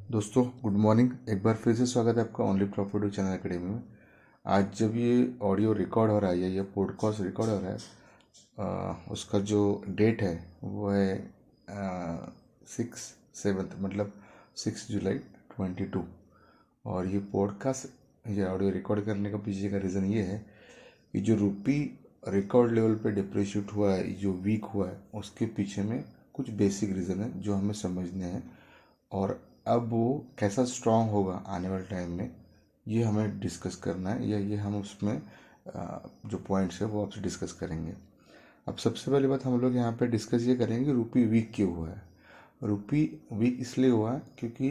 दोस्तों good morning. एक बार फिर से स्वागत है आपका ओनली प्रॉफिट चैनल एकेडमी में। आज जब ये ऑडियो रिकॉर्ड हो रहा है या ये पॉडकास्ट रिकॉर्ड हो रहा है, उसका जो डेट है वो है 6/7 मतलब 6 जुलाई 2022। और ये पॉडकास्ट ये ऑडियो रिकॉर्ड करने का पीछे का रीज़न ये है कि जो रुपी रिकॉर्ड लेवल पे डिप्रिशिएट हुआ है, जो वीक हुआ है, उसके पीछे में कुछ बेसिक रीज़न है जो हमें समझने हैं। और अब वो कैसा स्ट्रांग होगा आने वाले टाइम में, ये हमें डिस्कस करना है, या ये हम उसमें जो पॉइंट्स है वो आपसे डिस्कस करेंगे। अब सबसे पहली बात हम लोग यहाँ पे डिस्कस ये करेंगे कि रुपी वीक क्यों हुआ है। रुपी वीक इसलिए हुआ है क्योंकि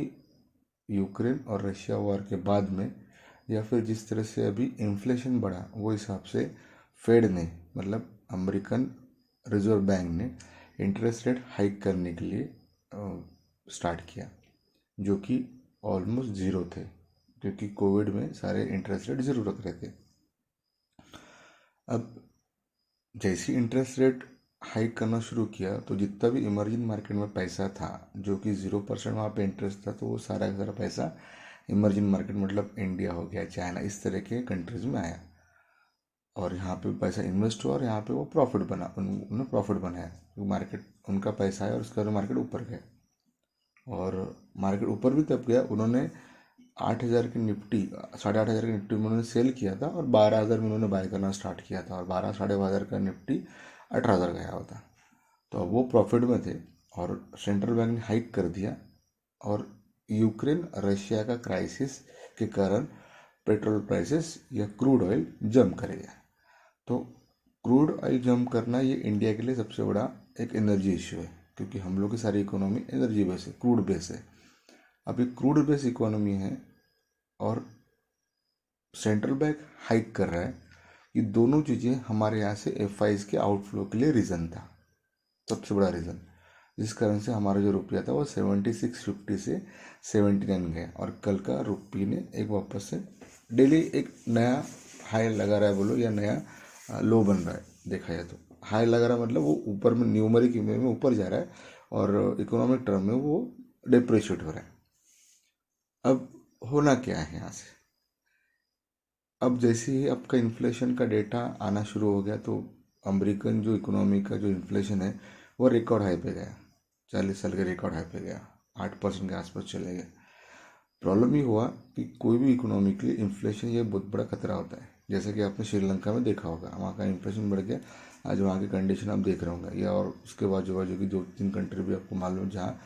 यूक्रेन और रशिया वॉर के बाद में, या फिर जिस तरह से अभी इन्फ्लेशन बढ़ा, वो हिसाब से फेड ने मतलब अमेरिकन रिजर्व बैंक ने इंटरेस्ट रेट हाइक करने के लिए स्टार्ट किया, जो कि ऑलमोस्ट ज़ीरो थे, क्योंकि कोविड में सारे इंटरेस्ट रेट ज़ीरो रख रहे थे। अब जैसी इंटरेस्ट रेट हाइक करना शुरू किया तो जितना भी इमर्जिंग मार्केट में पैसा था, जो कि 0% वहाँ पे इंटरेस्ट था, तो वो सारा का सारा पैसा इमर्जिंग मार्केट मतलब इंडिया हो गया, चाइना, इस तरह के कंट्रीज़ में आया और यहाँ पे पैसा इन्वेस्ट हुआ और यहाँ पे वो प्रॉफिट बना, उन्होंने प्रॉफिट बनाया। मार्केट उनका पैसा है और उसका मार्केट ऊपर गया। और मार्केट ऊपर भी तब गया, उन्होंने 8,000 की निफ्टी, 8,500 की निफ्टी में उन्होंने सेल किया था और 12,000 में उन्होंने बाय करना स्टार्ट किया था, और 12,500 का निफ्टी 18,000 गया हुआ था। तो अब वो प्रॉफिट में थे और सेंट्रल बैंक ने हाइक कर दिया। और यूक्रेन रशिया का क्राइसिस के कारण पेट्रोल प्राइसेस या क्रूड ऑयल जंप करेगा। तो क्रूड ऑयल जंप करना ये इंडिया के लिए सबसे बड़ा एक एनर्जी इशू है, क्योंकि हम लोग की सारी इकोनॉमी एनर्जी बेस है, क्रूड बेस है। अब ये क्रूड बेस इकोनॉमी है और सेंट्रल बैंक हाइक कर रहा है। ये दोनों चीज़ें हमारे यहाँ से एफआईज के आउटफ्लो के लिए रीज़न था, सबसे बड़ा रीज़न, जिस कारण से हमारा जो रुपया था वो 76.50 से 79 गया। और कल का रुपये ने एक वापस से डेली एक नया हाई लगा रहा है, बोलो, या नया लो बन रहा है। देखा जाए तो हाई लगा रहा है मतलब वो ऊपर में न्यूमरिक में ऊपर जा रहा है और इकोनॉमिक टर्म में वो डिप्रिशिएट हो रहा है। अब होना क्या है यहाँ से, अब जैसे ही आपका इन्फ्लेशन का डेटा आना शुरू हो गया तो अमेरिकन जो इकोनॉमी का जो इन्फ्लेशन है वो रिकॉर्ड हाई पे गया, 40 साल के रिकॉर्ड हाई पे गया, 8% के आसपास चले गए। प्रॉब्लम ये हुआ कि कोई भी इकोनॉमी के लिए इन्फ्लेशन ये बहुत बड़ा खतरा होता है। जैसे कि आपने श्रीलंका में देखा होगा, वहाँ का इन्फ्लेशन बढ़ गया, आज वहाँ की कंडीशन आप देख रहे होंगे, या और उसके बाजू बाजू की 2-3 कंट्री भी आपको मालूम, जहाँ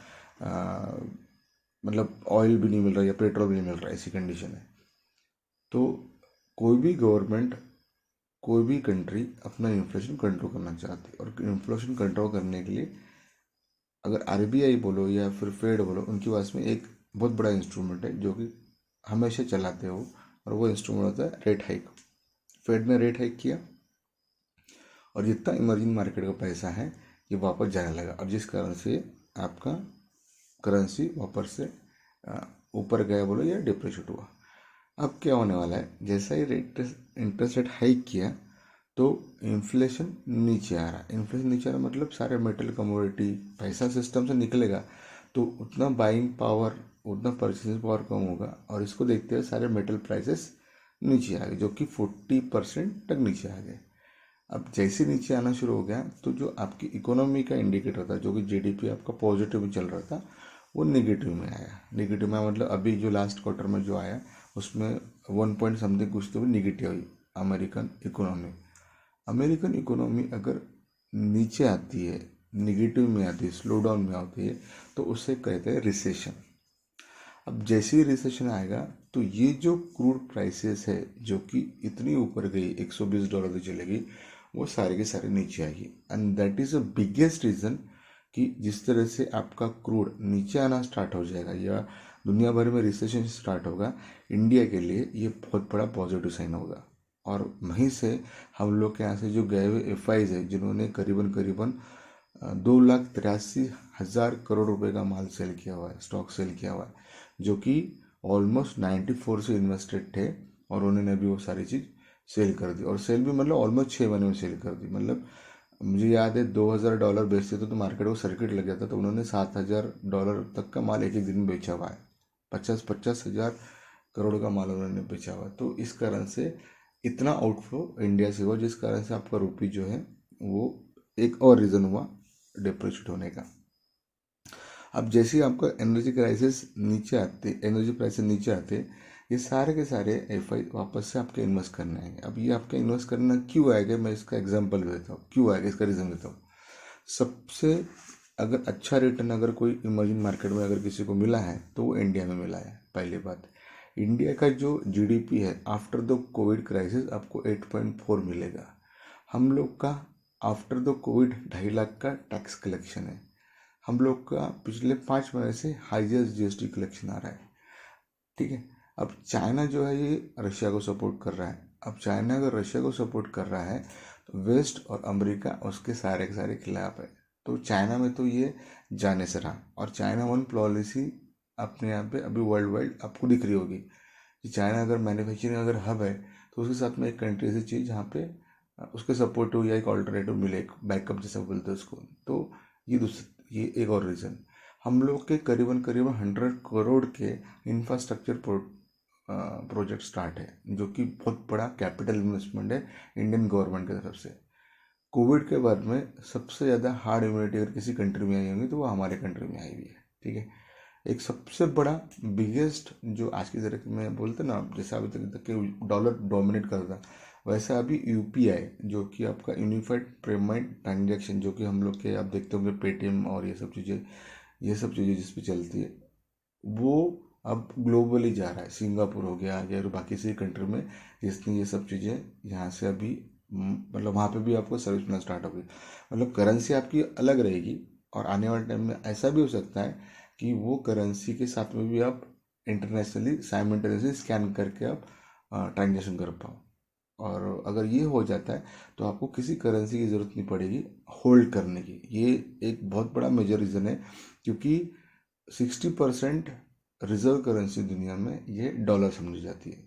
मतलब ऑयल भी नहीं मिल रहा या पेट्रोल भी नहीं मिल रहा, ऐसी कंडीशन है। तो कोई भी गवर्नमेंट, कोई भी कंट्री अपना इन्फ्लेशन कंट्रोल करना चाहती है, और इन्फ्लेशन कंट्रोल करने के लिए अगर आरबीआई बोलो या फिर फेड बोलो, उनके पास में एक बहुत बड़ा इंस्ट्रूमेंट है जो कि हमेशा चलाते हो, और वो इंस्ट्रूमेंट होता है रेट हाइक। फेड ने रेट हाइक किया और जितना इमर्जिंग मार्केट का पैसा है ये वापस जाने लगा, और जिस कारण से आपका करेंसी वापस से ऊपर गया बोलो या डिप्रिशिएट हुआ। अब क्या होने वाला है, जैसा ही इंटरेस्ट रेट हाइक किया तो इन्फ्लेशन नीचे आ रहा है। इन्फ्लेशन नीचे आ रहा मतलब सारे मेटल कमोडिटी पैसा सिस्टम से निकलेगा, तो उतना बाइंग पावर, उतना परचेसिंग पावर कम होगा, और इसको देखते हुए सारे मेटल प्राइसेस नीचे आ गए, जो कि 40% तक नीचे आ गए। अब जैसे नीचे आना शुरू हो गया तो जो आपकी इकोनॉमी का इंडिकेटर था, जो कि जीडीपी आपका पॉजिटिव में चल रहा था, वो नेगेटिव में आया। नेगेटिव में मतलब अभी जो लास्ट क्वार्टर में जो आया उसमें 1 पॉइंट समथिंग कुछ तो भी निगेटिव हुई अमेरिकन इकोनॉमी। अमेरिकन इकोनॉमी अगर नीचे आती है, निगेटिव में आती है, स्लो डाउन में आती है, तो उससे कहते हैं रिसेशन। अब जैसे ही रिसेशन आएगा तो ये जो क्रूड प्राइसेस है, जो कि इतनी ऊपर गई, $120 तक चलेगी, वो सारे के सारे नीचे आएगी। And that is the biggest reason कि जिस तरह से आपका क्रूड नीचे आना स्टार्ट हो जाएगा या दुनिया भर में रिसेशन स्टार्ट होगा, इंडिया के लिए ये बहुत बड़ा पॉजिटिव साइन होगा। और वहीं से हम लोग के यहाँ से जो गए हुए एफआईज है, जिन्होंने करीबन करीबन 2,83,000 करोड़ रुपए का माल सेल किया हुआ है, स्टॉक सेल किया हुआ है, जो कि ऑलमोस्ट 94 से इन्वेस्टेड थे, और उन्होंने भी वो सारी चीज़ सेल कर दी। और सेल भी मतलब ऑलमोस्ट 6 महीने में सेल कर दी। मतलब मुझे याद है $2,000 बेचते थे तो मार्केट को सर्किट लग गया था, तो उन्होंने $7,000 तक का माल एक एक दिन में बेचा हुआ है। 50,000 करोड़ का माल उन्होंने बेचा हुआ। तो इस कारण से इतना आउटफ्लो इंडिया से हुआ, जिस कारण से आपका रुपी जो है वो एक और रीज़न हुआ डिप्रिशिएट होने का। अब जैसे ही आपका एनर्जी प्राइसेस नीचे आते, ये सारे के सारे एफआई वापस से आपके इन्वेस्ट करने आएंगे। अब ये आपके इन्वेस्ट करना क्यों आएगा, मैं इसका एग्जांपल देता हूँ क्यों आएगा, इसका रीज़न देता हूँ। सबसे अगर अच्छा रिटर्न अगर कोई इमर्जिंग मार्केट में अगर किसी को मिला है तो वो इंडिया में मिला है। पहली बात, इंडिया का जो जीडीपी है आफ्टर द कोविड क्राइसिस आपको 8.4 मिलेगा। हम लोग का आफ्टर द कोविड 2.5 लाख का टैक्स कलेक्शन है। हम लोग का पिछले 5 महीने से हाईएस्ट जीएसटी कलेक्शन आ रहा है। ठीक है, अब चाइना जो है ये रशिया को सपोर्ट कर रहा है। अब चाइना अगर रशिया को सपोर्ट कर रहा है तो वेस्ट और अमेरिका उसके सारे के सारे खिलाफ है। तो चाइना में तो ये जाने से रहा, और चाइना वन पॉलिसी अपने यहाँ पे अभी वर्ल्ड वाइड आपको दिख रही होगी कि चाइना अगर मैन्युफैक्चरिंग अगर हब है तो उसके साथ में एक कंट्री ऐसी चीज़ जहाँ पे उसके सपोर्टिव या एक ऑल्टरनेटिव मिले, एक बैकअप जैसा बोलते हैं उसको। तो ये एक और रीज़न, हम लोग के करीबन 100 करोड़ के इंफ्रास्ट्रक्चर प्रोजेक्ट स्टार्ट है, जो कि बहुत बड़ा कैपिटल इन्वेस्टमेंट है इंडियन गवर्नमेंट की तरफ से। कोविड के बाद में सबसे ज़्यादा हार्ड इम्यूनिटी अगर किसी कंट्री में आई होगी तो वो हमारे कंट्री में आई हुई है। ठीक है, एक सबसे बड़ा बिगेस्ट जो आज की तारीख में बोलते ना, जैसे अभी तक के डॉलर डोमिनेट करता, वैसा अभी यूपीआई जो कि आपका यूनिफाइड पेमेंट ट्रांजैक्शन, जो कि हम लोग के आप देखते होंगे पेटीएम और ये सब चीज़ें जिस पे चलती है, वो अब ग्लोबली जा रहा है। सिंगापुर हो गया या बाकी सी कंट्री में जिसने ये सब चीज़ें यहाँ से अभी मतलब वहाँ पे भी आपको सर्विस मिलना स्टार्ट होगी। मतलब करेंसी आपकी अलग रहेगी, और आने वाले टाइम में ऐसा भी हो सकता है कि वो करेंसी के साथ में भी आप इंटरनेशनली साइमल्टेनियसली स्कैन करके आप ट्रांजेक्शन कर पाओ। और अगर ये हो जाता है तो आपको किसी करेंसी की ज़रूरत नहीं पड़ेगी होल्ड करने की। ये एक बहुत बड़ा मेजर रीज़न है, क्योंकि 60% रिजर्व करेंसी दुनिया में ये डॉलर समझी जाती है।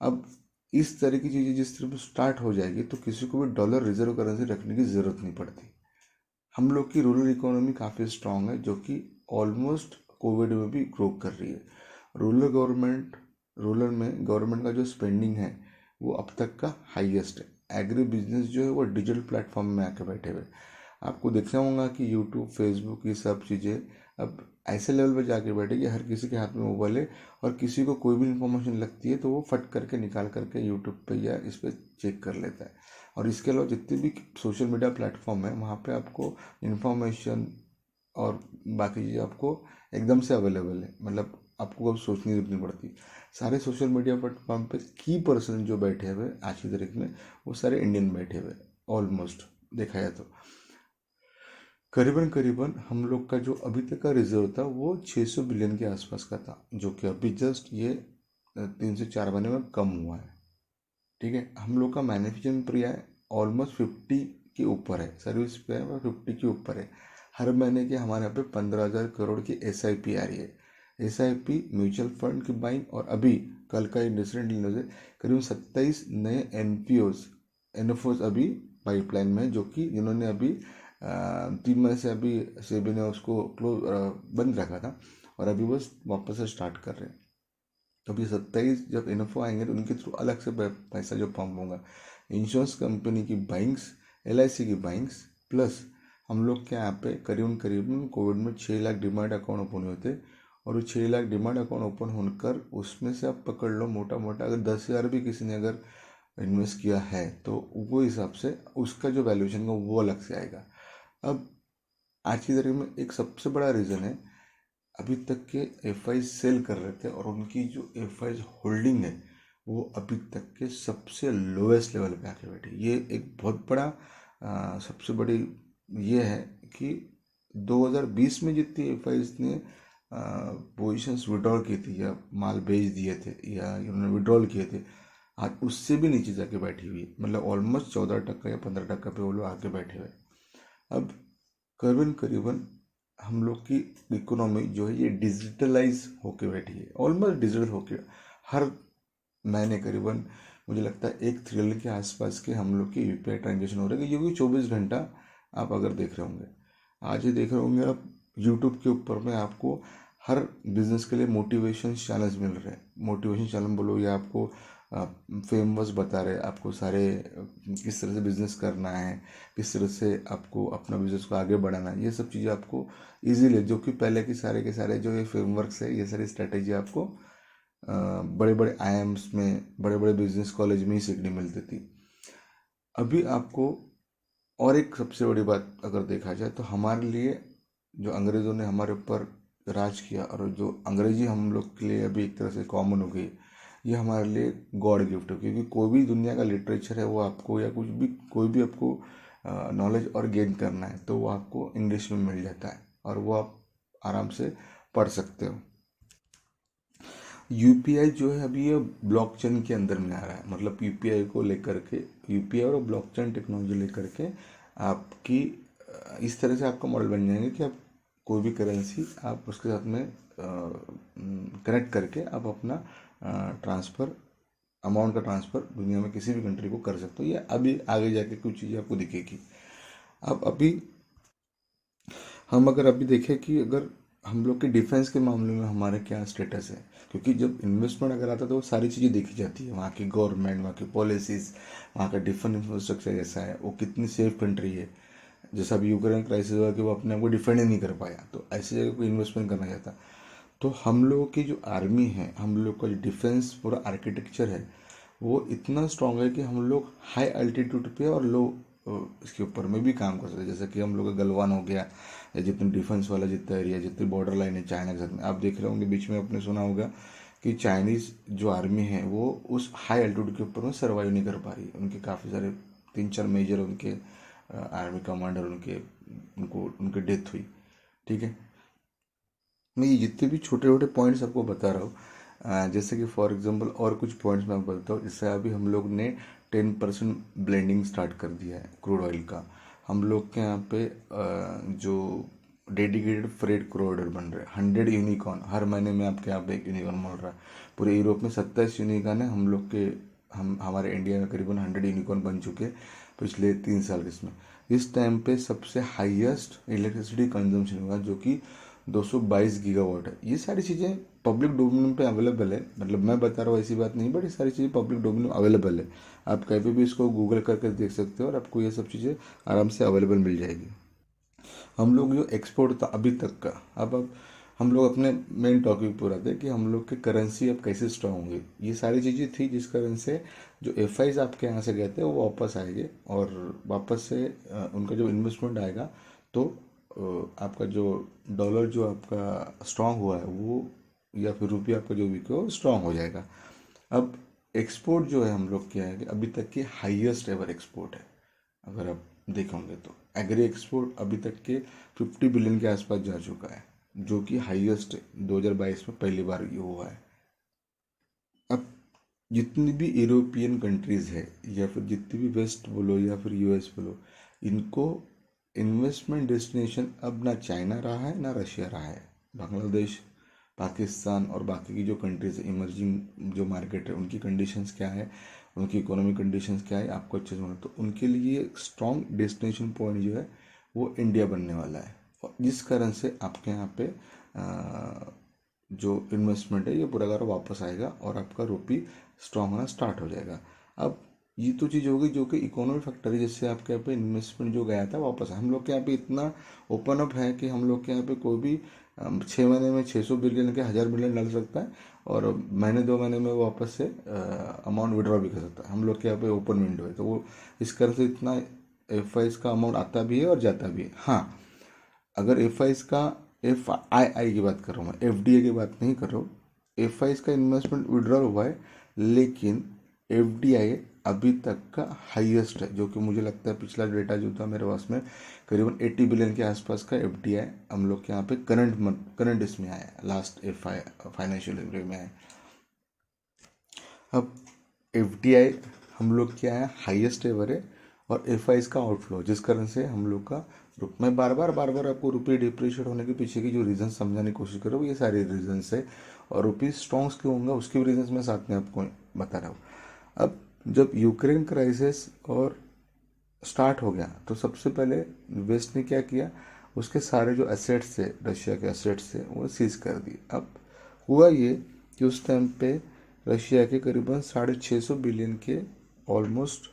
अब इस तरह की चीज़ें जिस तरह स्टार्ट हो जाएगी तो किसी को भी डॉलर रिजर्व करेंसी रखने की ज़रूरत नहीं पड़ती। हम लोग की रूरल इकोनॉमी काफ़ी स्ट्रांग है, जो कि ऑलमोस्ट कोविड में भी ग्रो कर रही है। रूरल में गवर्नमेंट का जो स्पेंडिंग है वो अब तक का हाईएस्ट है। एग्री बिजनेस जो है वो डिजिटल प्लेटफॉर्म में आके बैठे हुए, आपको देखना होगा कि यूट्यूब, फेसबुक, ये सब चीज़ें अब ऐसे लेवल पे जाके बैठे कि हर किसी के हाथ में मोबाइल है, और किसी को कोई भी इन्फॉर्मेशन लगती है तो वो फट करके निकाल करके यूट्यूब पे या इस पर चेक कर लेता है। और इसके अलावा जितने भी सोशल मीडिया प्लेटफॉर्म है वहाँ पे आपको इन्फॉर्मेशन और बाकी चीज़ें आपको एकदम से अवेलेबल है। मतलब आपको अब सोचने की जरूरत नहीं पड़ती। सारे सोशल मीडिया प्लेटफॉर्म पे की पर्सन जो बैठे हुए आज की तारीख में वो सारे इंडियन बैठे हुए ऑलमोस्ट देखा जाए तो। करीबन हम लोग का जो अभी तक का रिजर्व था वो 600 बिलियन के आसपास का था, जो कि अभी जस्ट ये 3 से 4 महीने में कम हुआ है। ठीक है, हम लोग का मैन्युफैक्चरिंग प्रिया है ऑलमोस्ट 50 के ऊपर है, सर्विस पे है 50 के ऊपर है। हर महीने के हमारे यहाँ पे 15,000 करोड़ की SIP आ रही है। SIP म्यूचुअल फंड की बाइंग, और अभी कल का इंडस्ट्रियल न्यूज़ है करीब 27 नए NFOs अभी पाइपलाइन में, जो कि जिन्होंने अभी 3 महीने से अभी सेबी ने उसको क्लोज बंद रखा था, और अभी बस वापस से स्टार्ट कर रहे हैं। तो अभी 27 जब इन्फो आएंगे तो उनके थ्रू अलग से पैसा जो पंप होगा, इंश्योरेंस कंपनी की बाइंग्स, LIC की बाइंग्स, प्लस हम लोग के यहाँ पे करीबन कोविड में 6 लाख डिमांड अकाउंट ओपन हुए थे, और वो 6 लाख डिमांड अकाउंट ओपन होकर उसमें से आप पकड़ लो मोटा मोटा अगर 10,000 भी किसी ने अगर इन्वेस्ट किया है तो वो हिसाब से उसका जो वैल्यूएशन का वो अलग से आएगा। अब आज की तारीख में एक सबसे बड़ा रीज़न है, अभी तक के FI सेल कर रहे थे और उनकी जो FI होल्डिंग है वो अभी तक के सबसे लोएस्ट लेवल पे आके बैठी। ये एक बहुत बड़ा सबसे बड़ी ये है कि 2020 में जितनी FIs ने पोजिशंस विड्रॉल की थी या माल बेच दिए थे या उन्होंने विड्रॉल किए थे, आज उससे भी नीचे जाके बैठी हुई है। मतलब ऑलमोस्ट 14% या 15% पे वो लोग आके बैठे हुए। अब करीबन हम लोग की इकोनॉमी जो है ये डिजिटलाइज होके बैठी है, ऑलमोस्ट डिजिटल होके। हर महीने करीबन मुझे लगता है 1 ट्रिलियन के आसपास के हम लोग की UPI ट्रांजेक्शन हो रहे हैं, क्योंकि 24 घंटा आप अगर देख रहे होंगे, आज ही देख रहे होंगे आप यूट्यूब के ऊपर में आपको हर बिजनेस के लिए मोटिवेशन चैनल्स मिल रहे हैं। मोटिवेशन चैनल बोलो या आपको फेमस बता रहे आपको सारे किस तरह से बिजनेस करना है, किस तरह से आपको अपना बिजनेस को आगे बढ़ाना है, ये सब चीज़ें आपको इजीली, जो कि पहले के सारे जो ये फ्रेमवर्क्स है, ये सारी स्ट्रेटेजी आपको बड़े बड़े आईआईएम्स में, बड़े बड़े बिजनेस कॉलेज में ही सीखने मिलती थी। अभी आपको और एक सबसे बड़ी बात अगर देखा जाए तो हमारे लिए जो अंग्रेज़ों ने हमारे ऊपर राज किया और जो अंग्रेजी हम लोग के लिए अभी एक तरह से कॉमन हो गई, ये हमारे लिए गॉड गिफ्ट है। क्योंकि कोई भी दुनिया का लिटरेचर है वो आपको, या कुछ भी कोई भी आपको नॉलेज और गेन करना है तो वो आपको इंग्लिश में मिल जाता है और वो आप आराम से पढ़ सकते हो। यूपीआई जो है अभी ये ब्लॉकचेन के अंदर में आ रहा है। मतलब यूपीआई को लेकर के, यूपीआई और ब्लॉकचेन टेक्नोलॉजी लेकर के आपकी इस तरह से आपका मॉडल बन जाएंगे कि आप कोई भी करेंसी आप उसके साथ में कनेक्ट करके आप अपना ट्रांसफ़र, अमाउंट का ट्रांसफ़र दुनिया में किसी भी कंट्री को कर सकते हो। या अभी आगे जाके कुछ चीज़ें आपको दिखेगी। अब अभी हम अगर अभी देखें कि अगर हम लोग के डिफेंस के मामले में हमारा क्या स्टेटस है, क्योंकि जब इन्वेस्टमेंट अगर आता है तो वो सारी चीज़ें देखी जाती है, वहाँ की गवर्नमेंट, वहाँ की पॉलिसीज़, वहाँ का डिफेंस इंफ्रास्ट्रक्चर कैसा है, वो कितनी सेफ कंट्री है। जैसा अभी यूक्रेन क्राइसिस हुआ कि वो अपने आप को डिफेंड ही नहीं कर पाया, तो ऐसी जगह कोई इन्वेस्टमेंट करना चाहता। तो हम लोगों की जो आर्मी है, हम लोग का जो डिफेंस पूरा आर्किटेक्चर है, वो इतना स्ट्रांग है कि हम लोग हाई अल्टीट्यूड पे और लो इसके ऊपर में भी काम कर सकते हैं। जैसे कि हम लोग का गलवान हो गया, या जितने डिफेंस वाला जितना एरिया, जितनी बॉर्डर लाइन है चाइना के साथ में, आप देख रहे होंगे बीच में आपने सुना होगा कि चाइनीज़ जो आर्मी है वो उस हाई अल्टीट्यूड के ऊपर में सर्वाइव नहीं कर पा रही। उनके काफ़ी सारे 3-4 मेजर उनके आर्मी कमांडर उनके डेथ हुई। ठीक है, मैं ये जितने भी छोटे छोटे पॉइंट्स आपको बता रहा हूँ, जैसे कि फॉर एग्जांपल और कुछ पॉइंट्स मैं आपको बताता हूँ। इससे अभी हम लोग ने 10% ब्लेंडिंग स्टार्ट कर दिया है क्रूड ऑयल का। हम लोग के यहाँ पे जो डेडिकेटेड फ्रेट कॉरिडोर बन रहे हैं, 100 यूनिकॉर्न हर महीने में आपके यहाँ पे एक यूनिकॉर्न मिल रहा है। पूरे यूरोप में 27 यूनिकॉर्न है। हम लोग के हमारे इंडिया में करीबन 100 यूनिकॉर्न बन चुके हैं पिछले 3 साल इसमें। इस टाइम पे सबसे हाईएस्ट इलेक्ट्रिसिटी कंजम्पशन हुआ जो कि 222 गीगावाट है। ये सारी चीज़ें पब्लिक डोमेन पे अवेलेबल है। मतलब मैं बता रहा हूँ ऐसी बात नहीं, बट ये सारी चीज़ें पब्लिक डोमेन में अवेलेबल है। आप कहीं पे भी इसको गूगल करके देख सकते हो और आपको ये सब चीज़ें आराम से अवेलेबल मिल जाएगी। हम लोग जो एक्सपोर्ट था अभी तक का, अब हम लोग अपने मेन टॉपिक पर आते हैं कि हम लोग की करेंसी अब कैसे स्ट्रांग होंगी। ये सारी चीज़ें थी जिस कारण से जो एफ आपके यहाँ से गए थे वो वापस आएंगे, और वापस से उनका जो इन्वेस्टमेंट आएगा तो आपका जो डॉलर जो आपका स्ट्रांग हुआ है वो, या फिर रुपया आपका जो वीक है वो स्ट्रांग हो जाएगा। अब एक्सपोर्ट जो है हम लोग क्या है कि अभी तक की हाईएस्ट एवर एक्सपोर्ट है। अगर आप देखोगे तो एग्री एक्सपोर्ट अभी तक के 50 बिलियन के आसपास जा चुका है, जो कि हाईएस्ट 2022 में पहली बार ये हुआ है। अब जितनी भी यूरोपियन कंट्रीज़ है, या फिर जितनी भी वेस्ट बोलो या फिर यूएस बोलो, इनको इन्वेस्टमेंट डेस्टिनेशन अब ना चाइना रहा है ना रशिया रहा है। बांग्लादेश, पाकिस्तान और बाकी की जो कंट्रीज इमर्जिंग जो मार्केट है उनकी कंडीशंस क्या है, उनकी इकोनॉमिक कंडीशंस क्या है, आपको अच्छे से मालूम। तो उनके लिए स्ट्रॉन्ग डेस्टिनेशन पॉइंट जो है वो इंडिया बनने वाला है, और जिस कारण से आपके यहाँ पे जो इन्वेस्टमेंट है ये पूरा का वापस आएगा और आपका रुपी स्ट्रांग होना स्टार्ट हो जाएगा। अब ये तो चीज़ होगी जो कि इकोनॉमिक फैक्टर है, जिससे आपके यहाँ पे इन्वेस्टमेंट जो गया था वापस हम लोग के यहाँ पे इतना ओपन अप है कि हम लोग के यहाँ पे कोई भी 6 महीने में 600 बिलियन के 1000 बिलियन डाल सकता है, और महीने 2 महीने में वो वापस से अमाउंट विड्रॉ भी कर सकता है। हम लोग के यहाँ पे ओपन विंडो है, तो वो इस कारण से इतना एफ का अमाउंट आता भी है और जाता भी है। हाँ, अगर एफ आई की बात कर रहा हूँ मैं, एफ की बात नहीं कर रहा हूँ। एफ का इन्वेस्टमेंट विड्रॉल हुआ है, लेकिन एफ अभी तक का हाईएस्ट है, जो कि मुझे लगता है पिछला डेटा जो था मेरे पास में करीबन 80 बिलियन के आसपास का एफ हम लोग के यहाँ पे करंट इसमें आया है, लास्ट फाइनेंशियल ईयर में आया। अब एफ हम लोग क्या है हाईएस्ट एवर है, और एफ का आउटफ्लो, जिस कारण से हम लोग का मैं बार बार आपको रुपये डिप्रिशिएट होने के पीछे की जो रीजन समझाने की कोशिश कर रहा हूँ, ये सारे रीजन्स है। और रुपये स्ट्रॉन्ग्स क्यों होंगे उसके भी रीजन्स मैं साथ में आपको बता रहा हूँ। अब जब यूक्रेन क्राइसिस और स्टार्ट हो गया तो सबसे पहले वेस्ट ने क्या किया, उसके सारे जो एसेट्स थे, रशिया के एसेट्स थे, वो सीज कर दिए। अब हुआ ये कि उस टाइम पे रशिया के करीबन 650 बिलियन के ऑलमोस्ट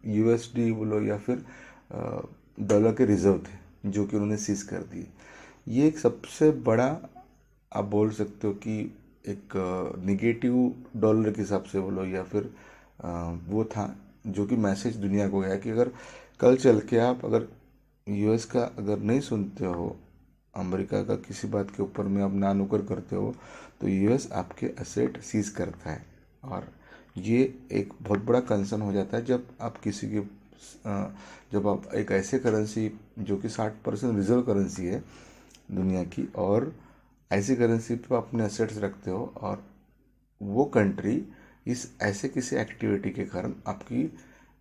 यूएसडी बोलो या फिर डॉलर के रिजर्व थे, जो कि उन्होंने सीज कर दिए। ये एक सबसे बड़ा, आप बोल सकते हो कि एक निगेटिव डॉलर के हिसाब से बोलो या फिर वो था, जो कि मैसेज दुनिया को गया कि अगर कल चल के आप अगर यूएस का अगर नहीं सुनते हो, अमेरिका का किसी बात के ऊपर में आप ना नुकर करते हो, तो यूएस आपके एसेट सीज करता है। और ये एक बहुत बड़ा कंसर्न हो जाता है जब आप किसी के जब आप एक ऐसे करेंसी जो कि 60% रिजर्व करेंसी है दुनिया की, और ऐसी करेंसी पे आप अपने एसेट्स रखते हो, और वो कंट्री इस ऐसे किसी एक्टिविटी के कारण आपकी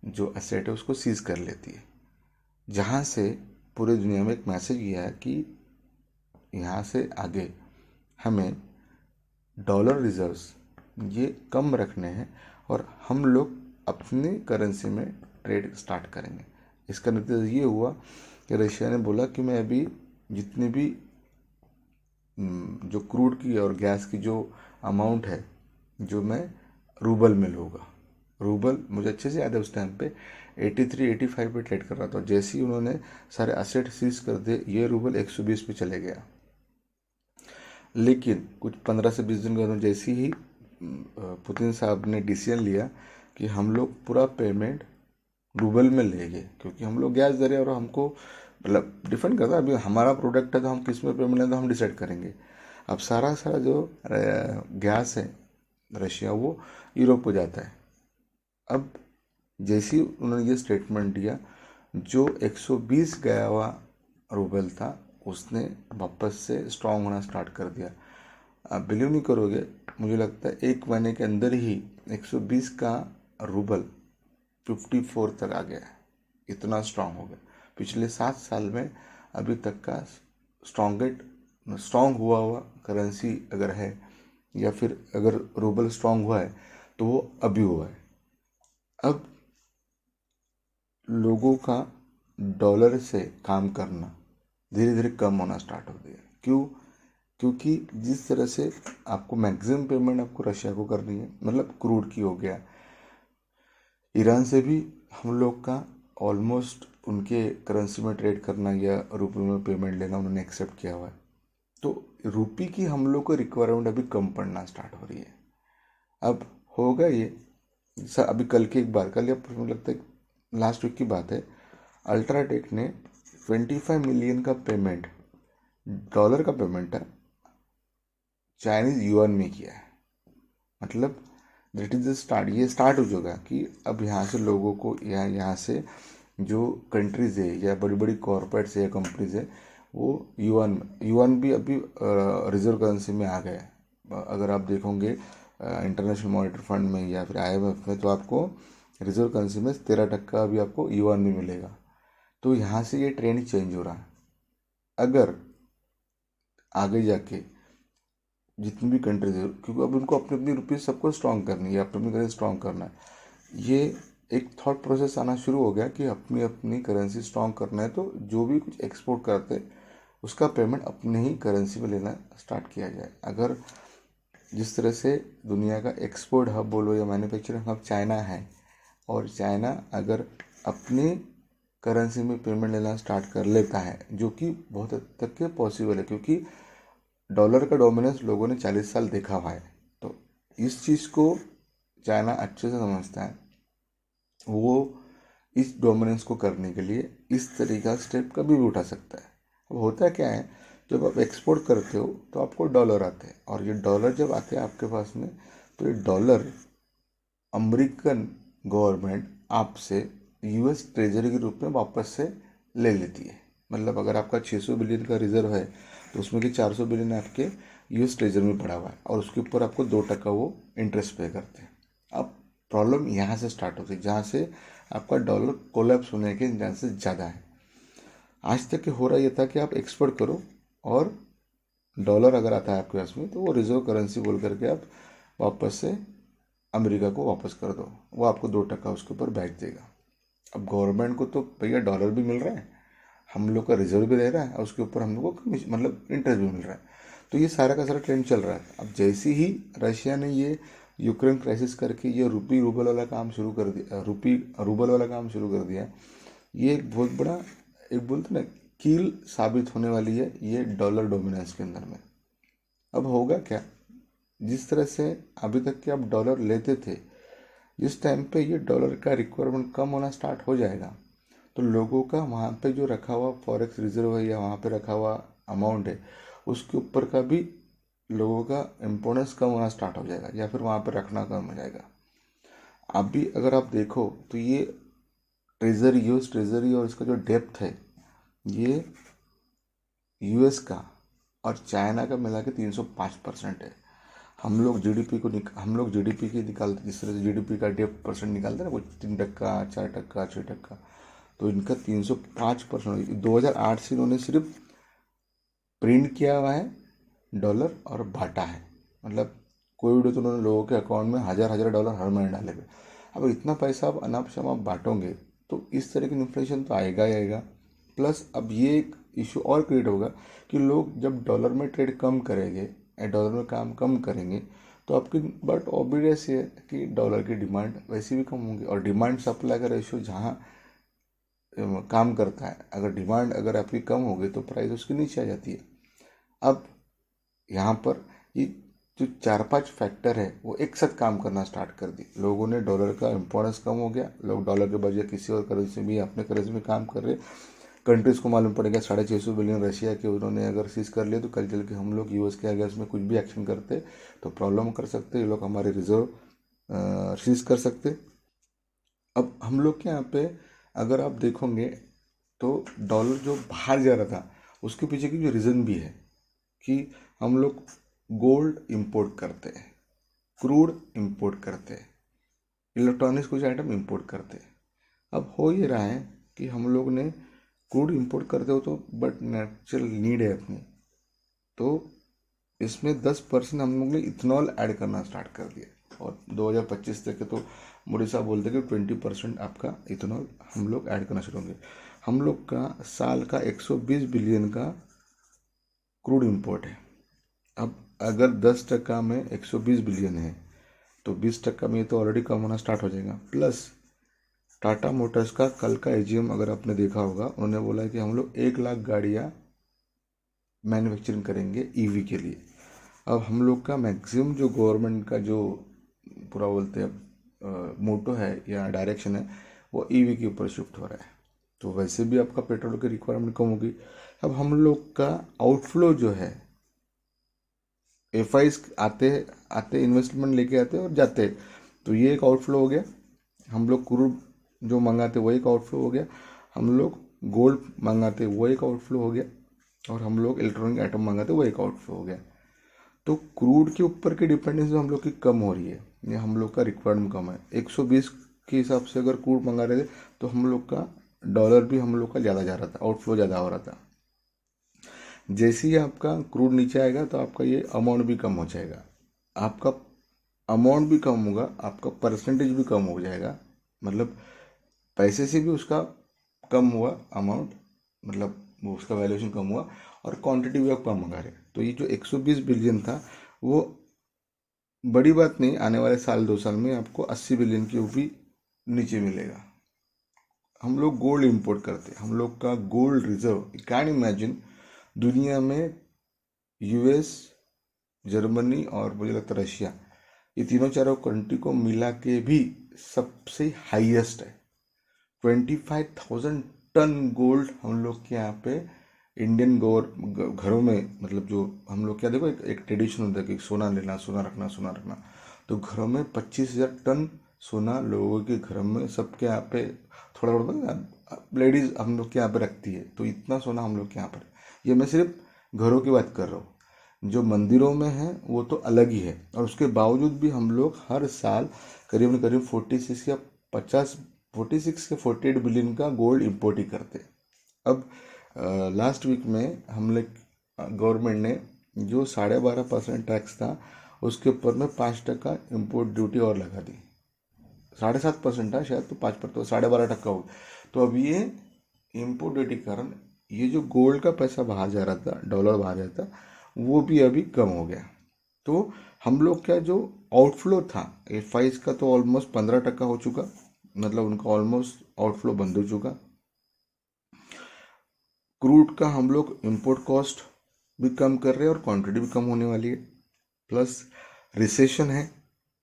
जो एसेट है उसको सीज कर लेती है, जहाँ से पूरी दुनिया में एक मैसेज गया है कि यहाँ से आगे हमें डॉलर रिजर्व्स ये कम रखने हैं और हम लोग अपनी करेंसी में ट्रेड स्टार्ट करेंगे। इसका नतीजा ये हुआ कि रशिया ने बोला कि मैं अभी जितनी भी जो क्रूड की और गैस की जो अमाउंट है, जो मैं रूबल में लूँगा। रूबल मुझे अच्छे से याद है, उस टाइम पे 83-85 पे ट्रेड कर रहा था। जैसे ही उन्होंने सारे असेट सीज कर दिए, ये रूबल 120 पे चले गया। लेकिन कुछ 15 से 20 दिन के बाद जैसे ही पुतिन साहब ने डिसीजन लिया कि हम लोग पूरा पेमेंट रूबल में लेंगे, क्योंकि हम लोग गैस दे रहे हैं और हमको मतलब डिफेंड करता है, अभी हमारा प्रोडक्ट है तो हम किस में पेमेंट लें तो हम डिसाइड करेंगे। अब सारा जो गैस है रशिया, वो यूरोप को जाता है। अब जैसे ही उन्होंने ये स्टेटमेंट दिया, जो 120 गया हुआ रूबल था उसने वापस से स्ट्रांग होना स्टार्ट कर दिया। आप बिलीव नहीं करोगे, मुझे लगता है 1 महीने के अंदर ही 120 का रूबल 54 तक आ गया है। इतना स्ट्रांग हो गया। पिछले 7 साल में अभी तक का स्ट्रांग हुआ करेंसी अगर है, या फिर अगर रूबल स्ट्रांग हुआ है तो वो अभी हुआ है। अब लोगों का डॉलर से काम करना धीरे धीरे कम होना स्टार्ट हो गया। क्यों? क्योंकि जिस तरह से आपको मैक्सिमम पेमेंट आपको रशिया को करनी है, मतलब क्रूड की हो गया, ईरान से भी हम लोग का ऑलमोस्ट उनके करेंसी में ट्रेड करना या रुपये में पेमेंट लेना उन्होंने एक्सेप्ट किया हुआ है। तो रुपये की हम लोग को रिक्वायरमेंट अभी कम पड़ना स्टार्ट हो रही है। अब होगा ये सर, अभी कल की एक बात, कल या मुझे लगता है लास्ट वीक की बात है, अल्ट्राटेक ने 25 मिलियन का पेमेंट, डॉलर का पेमेंट है, चाइनीज युआन में किया है। मतलब दैट इज द स्टार्ट, ये स्टार्ट हो चुका कि अब यहाँ से लोगों को यहाँ से जो कंट्रीज है या बड़ी बड़ी कॉरपोरेट्स है या कंपनीज है, वो युआन भी अभी रिजर्व करेंसी में आ गया है। अगर आप देखोगे इंटरनेशनल मॉनिटरी फंड में या फिर आईएमएफ में, तो आपको रिजर्व करेंसी में 13% अभी आपको युआन में मिलेगा। तो यहाँ से ये ट्रेंड चेंज हो रहा है। अगर आगे जाके जितनी भी कंट्रीज है, क्योंकि अब उनको अपनी अपनी रुपीज़ सबको स्ट्रांग करनी है, अपनी अपनी करेंसी स्ट्रांग करना है, ये एक थॉट प्रोसेस आना शुरू हो गया कि अपनी अपनी करेंसी स्ट्रांग करना है। तो जो भी कुछ एक्सपोर्ट करते हैं उसका पेमेंट अपने ही करेंसी में लेना स्टार्ट किया जाए। अगर जिस तरह से दुनिया का एक्सपोर्ट हब बोलो या मैन्युफैक्चरिंग हब चाइना है, और चाइना अगर अपनी करेंसी में पेमेंट लेना स्टार्ट कर लेता है, जो कि बहुत हद तक के पॉसिबल है, क्योंकि डॉलर का डोमिनेंस लोगों ने 40 साल देखा हुआ है। तो इस चीज़ को चाइना अच्छे से समझता है। वो इस डोमिनेंस को करने के लिए इस तरीके का स्टेप कभी भी उठा सकता है। अब होता क्या है, जब आप एक्सपोर्ट करते हो तो आपको डॉलर आते हैं, और ये डॉलर जब आते हैं आपके पास में, तो ये डॉलर अमेरिकन गवर्नमेंट आपसे यूएस ट्रेजरी के रूप में वापस से ले लेती है। मतलब अगर आपका 600 बिलियन का रिजर्व है, तो उसमें कि 400 बिलियन आपके यूएस ट्रेजरी में पड़ा हुआ है, और उसके ऊपर आपको 2% वो इंटरेस्ट पे करते हैं। अब प्रॉब्लम यहाँ से स्टार्ट होती है, जहाँ से आपका डॉलर कोलैप्स होने के चांसेस ज़्यादा है। आज तक हो रहा ये था कि आप एक्सपोर्ट करो, और डॉलर अगर आता है आपके पास में, तो वो रिजर्व करेंसी बोल करके आप वापस से अमेरिका को वापस कर दो, वो आपको 2% उसके ऊपर बैच देगा। अब गवर्नमेंट को तो भैया डॉलर भी मिल रहा है, हम लोग का रिजर्व भी रह रहा है और उसके ऊपर हम लोग को मतलब इंटरेस्ट भी मिल रहा है। तो ये सारा का सारा ट्रेंड चल रहा है। अब जैसे ही रशिया ने ये यूक्रेन क्राइसिस करके ये रूपी रूबल वाला काम शुरू कर दिया, रूपी रूबल वाला काम शुरू कर दिया, ये एक बहुत बड़ा, एक बोलते ना, कील साबित होने वाली है ये डॉलर डोमिनेंस के अंदर में। अब होगा क्या, जिस तरह से अभी तक के आप डॉलर लेते थे, जिस टाइम पे ये डॉलर का रिक्वायरमेंट कम होना स्टार्ट हो जाएगा, तो लोगों का वहाँ पे जो रखा हुआ फॉरेक्स रिजर्व है या वहाँ पे रखा हुआ अमाउंट है, उसके ऊपर का भी लोगों का इम्पोर्टेंस कम होना स्टार्ट हो जाएगा या फिर वहाँ पे रखना कम हो जाएगा। अभी अगर आप देखो तो ये ट्रेजरी, यूएस ट्रेजरी और इसका जो डेप्थ है, ये यूएस का और चाइना का मिला के 305% है। हम लोग जीडीपी की निकालते, जिस तरह से जीडीपी का 1.5% निकालते हैं ना, कुछ 3%, 4%, 6%, तो इनका 305%। 2008 से इन्होंने सिर्फ प्रिंट किया हुआ है डॉलर और बांटा है, मतलब कोई भी तो उन्होंने लोगों के अकाउंट में हजार हजार डॉलर हर महीने डाले हुए। अब इतना पैसा आप अनाप शनाप बांटोगे तो इस तरह की इन्फ्लेशन तो आएगा ही आएगा। प्लस अब ये एक इशू और क्रिएट होगा कि लोग जब डॉलर में ट्रेड कम करेंगे या डॉलर में काम कम करेंगे तो आपकी, बट ऑब्वियस है कि डॉलर की डिमांड वैसे भी कम होगी, और डिमांड सप्लाई का रेशियो जहाँ काम करता है, अगर डिमांड अगर आपकी कम होगी तो प्राइस उसके नीचे आ जाती है। अब यहाँ पर ये जो 4-5 फैक्टर है वो एक साथ काम करना स्टार्ट कर दी, लोगों ने डॉलर का इम्पोर्टेंस कम हो गया, लोग डॉलर के बजाय किसी और करेंसी में, अपने करेंसी में काम कर रहे। कंट्रीज़ को मालूम पड़ेगा 650 बिलियन रशिया के उन्होंने अगर सीज कर लिया तो कल चल के हम लोग यूएस के अगेंस्ट में कुछ भी एक्शन करते तो प्रॉब्लम कर सकते, ये लोग हमारे रिजर्व सीज कर सकते। अब हम लोग के यहाँ पे अगर आप देखोगे तो डॉलर जो बाहर जा रहा था उसके पीछे की जो रीज़न भी है कि हम लोग गोल्ड इंपोर्ट करते हैं, क्रूड इंपोर्ट करते हैं, इलेक्ट्रॉनिक्स कुछ आइटम इंपोर्ट करते हैं। अब हो ये रहा है कि हम लोग ने क्रूड इंपोर्ट करते हो तो बट नेचुरल नीड है अपनी, तो इसमें 10% हम लोग ने इथेनॉल ऐड करना स्टार्ट कर दिया, और 2025 तक के तो मोदी साहब बोलते हैं कि 20% आपका इथेनॉल हम लोग ऐड करना शुरू होंगे। हम लोग का साल का 120 बिलियन का क्रूड इंपोर्ट है। अब अगर 10% में 120 बिलियन है तो 20% में ये तो ऑलरेडी कम होना स्टार्ट हो जाएगा। प्लस टाटा मोटर्स का कल का एजीएम अगर आपने देखा होगा, उन्होंने बोला है कि हम लोग 1 लाख गाड़ियाँ मैन्युफैक्चरिंग करेंगे ईवी के लिए। अब हम लोग का मैक्सिमम जो गवर्नमेंट का जो पूरा बोलते हैं मोटो है या डायरेक्शन है वो ईवी के ऊपर शिफ्ट हो रहा है, तो वैसे भी आपका पेट्रोल की रिक्वायरमेंट कम होगी। अब हम लोग का आउटफ्लो जो है, एफ आते आते इन्वेस्टमेंट लेके आते और जाते, तो ये एक आउटफ्लो हो गया। हम लोग क्रूड जो मंगाते वो एक आउटफ्लो हो गया, हम लोग गोल्ड मंगाते वो एक आउटफ्लो हो गया, और हम लोग इलेक्ट्रॉनिक आइटम मंगाते वो एक आउटफ्लो हो गया। तो क्रूड के ऊपर की डिपेंडेंसी हम लोग की कम हो रही है, ये हम लोग का रिक्वायरमेंट कम है। 120 के हिसाब से अगर क्रूड मंगा रहे थे तो हम लोग का डॉलर भी हम लोग का ज़्यादा जा रहा था, आउटफ्लो ज़्यादा हो रहा था। जैसे ही आपका क्रूड नीचे आएगा तो आपका ये अमाउंट भी कम हो जाएगा, आपका अमाउंट भी कम होगा, आपका परसेंटेज भी कम हो जाएगा, मतलब पैसे से भी उसका कम हुआ अमाउंट, मतलब वो उसका वैल्यूएशन कम हुआ, और क्वांटिटी भी आप कम मंगा रहे। तो ये जो 120 बिलियन था वो बड़ी बात नहीं, आने वाले साल 2 साल में आपको 80 बिलियन की भी नीचे मिलेगा। हम लोग गोल्ड इंपोर्ट करते हैं, हम लोग का गोल्ड रिजर्व, कैन इमेजिन, दुनिया में यूएस, जर्मनी और मुझे लगता है रशिया, ये तीनों चारों कंट्री को मिला के भी सबसे हाईएस्ट है। 25,000 टन गोल्ड हम लोग के यहाँ पे इंडियन घरों में, मतलब जो हम लोग क्या, देखो एक ट्रेडिशन होता है कि सोना लेना, सोना रखना, सोना रखना, तो घरों में 25,000 टन सोना लोगों के घर में, सबके यहाँ पे थोड़ा थोड़ा लेडीज हम लोग के यहाँ पे रखती है, तो इतना सोना हम लोग के यहाँ पर। ये मैं सिर्फ घरों की बात कर रहा हूँ, जो मंदिरों में है वो तो अलग ही है, और उसके बावजूद भी हम लोग हर साल करीबन करीब 46 या 50, 46 के 48 बिलियन का गोल्ड इंपोर्ट ही करते। अब लास्ट वीक में हम लोग गवर्नमेंट ने जो 12.5% टैक्स था उसके ऊपर में 5% इम्पोर्ट ड्यूटी और लगा दी। 7.5% था शायद, तो 5 पर तो 12.5% हो। तो अब ये इम्पोर्ट ड्यूटी के कारण ये जो गोल्ड का पैसा बाहर जा रहा था, डॉलर बाहर जा रहा था, वो भी अभी कम हो गया। तो हम लोग का जो आउटफ्लो था एफ का तो ऑलमोस्ट 15% हो चुका, मतलब उनका ऑलमोस्ट आउटफ्लो बंद हो चुका। क्रूड का हम लोग इंपोर्ट कॉस्ट भी कम कर रहे हैं और क्वांटिटी भी कम होने वाली है, प्लस रिसेशन है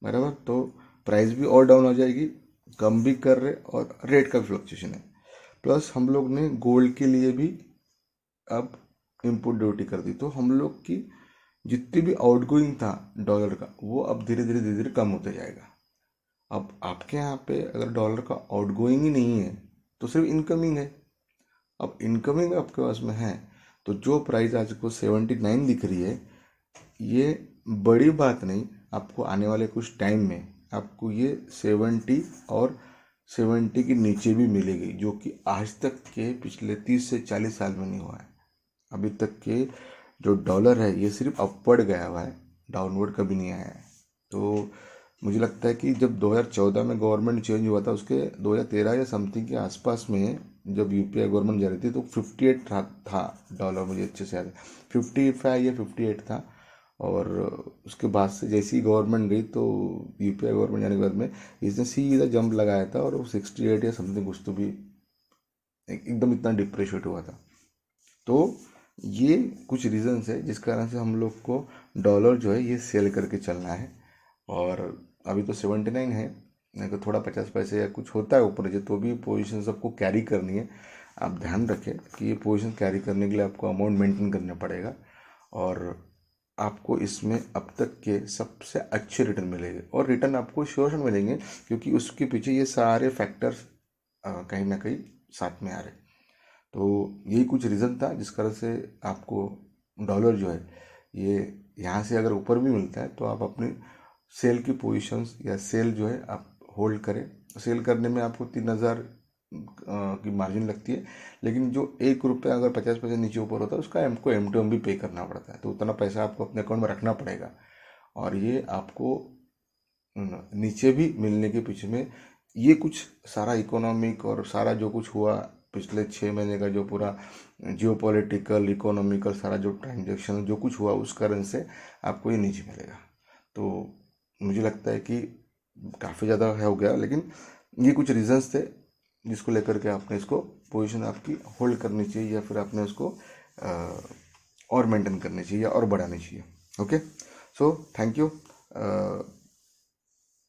बराबर, तो प्राइस भी और डाउन हो जाएगी, कम भी कर रहे और रेट का फ्लक्चुएशन है। प्लस हम लोग ने गोल्ड के लिए भी अब इंपोर्ट ड्यूटी कर दी, तो हम लोग की जितनी भी आउटगोइंग था डॉलर का वो अब धीरे धीरे कम होते जाएगा। अब आपके यहाँ पे अगर डॉलर का आउटगोइंग ही नहीं है तो सिर्फ इनकमिंग है। अब इनकमिंग आपके पास में है तो जो प्राइस आज को 79 दिख रही है, ये बड़ी बात नहीं, आपको आने वाले कुछ टाइम में आपको ये 70 और 70 के नीचे भी मिलेगी, जो कि आज तक के पिछले 30 से 40 साल में नहीं हुआ है। अभी तक के जो डॉलर है ये सिर्फ अपवर्ड गया हुआ है, डाउनवर्ड कभी नहीं आया है। तो मुझे लगता है कि जब 2014 में गवर्नमेंट चेंज हुआ था, उसके 2013 या समथिंग के आसपास में जब यूपीआई गवर्नमेंट जा रही थी तो 58 था डॉलर, मुझे अच्छे से याद है 55 या 58 था। और उसके बाद से जैसी ही गवर्नमेंट गई तो यूपीआई गवर्नमेंट जाने के बाद में इसने सीधा जंप लगाया था और 68 या समथिंग कुछ तो भी एकदम इतना डिप्रेशिएट हुआ था। तो ये कुछ रीजंस है जिस कारण से हम लोग को डॉलर जो है ये सेल करके चलना है। और अभी तो 79 है, नहीं तो थोड़ा 50 पैसे या कुछ होता है ऊपर नीचे, तो भी पोजीशन सबको कैरी करनी है। आप ध्यान रखें कि ये पोजीशन कैरी करने के लिए आपको अमाउंट मेंटेन करना पड़ेगा और आपको इसमें अब तक के सबसे अच्छे रिटर्न मिलेंगे, और रिटर्न आपको श्योर मिलेंगे क्योंकि उसके पीछे ये सारे फैक्टर्स कहीं ना कहीं साथ में आ रहे। तो यही कुछ रीज़न था जिस कारण से आपको डॉलर जो है ये यहाँ से अगर ऊपर भी मिलता है तो आप अपनी सेल की पोजीशंस या सेल जो है आप होल्ड करें। सेल करने में आपको 3000 की मार्जिन लगती है, लेकिन जो 1 रुपया अगर 50 पैसे नीचे ऊपर होता है उसका हमको M2M भी पे करना पड़ता है, तो उतना पैसा आपको अपने अकाउंट में रखना पड़ेगा। और ये आपको नीचे भी मिलने के पीछे में ये कुछ सारा इकोनॉमिक और सारा जो कुछ हुआ पिछले 6 महीने का, जो पूरा जियोपॉलिटिकल इकोनॉमिकल सारा जो ट्रांजेक्शन जो कुछ हुआ उस कारण से आपको ये नीचे मिलेगा। तो मुझे लगता है कि काफ़ी ज़्यादा हो गया, लेकिन ये कुछ रीजंस थे जिसको लेकर के आपने इसको पोजीशन आपकी होल्ड करनी चाहिए या फिर आपने उसको और मेंटेन करनी चाहिए या और बढ़ानी चाहिए। Okay, so thank you.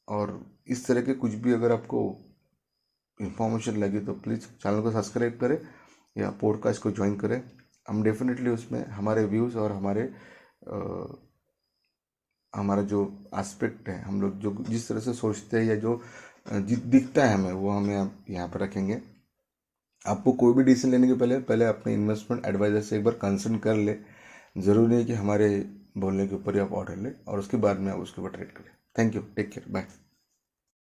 और इस तरह के कुछ भी अगर आपको इंफॉर्मेशन लगी तो प्लीज़ चैनल को सब्सक्राइब करें या पॉडकास्ट को ज्वाइन करें। हम डेफिनेटली उसमें हमारे व्यूज़ और हमारा जो एस्पेक्ट है, हम लोग जो जिस तरह से सोचते हैं या जो दिखता है हमें, वो हमें आप यहाँ पर रखेंगे। आपको कोई भी डिसीजन लेने के पहले अपने इन्वेस्टमेंट एडवाइज़र से एक बार कंसल्ट कर ले। ज़रूरी नहीं कि हमारे बोलने के ऊपर ही आप ऑर्डर लें और उसके बाद में आप उसके ऊपर ट्रेड करें। Thank you, take care, bye.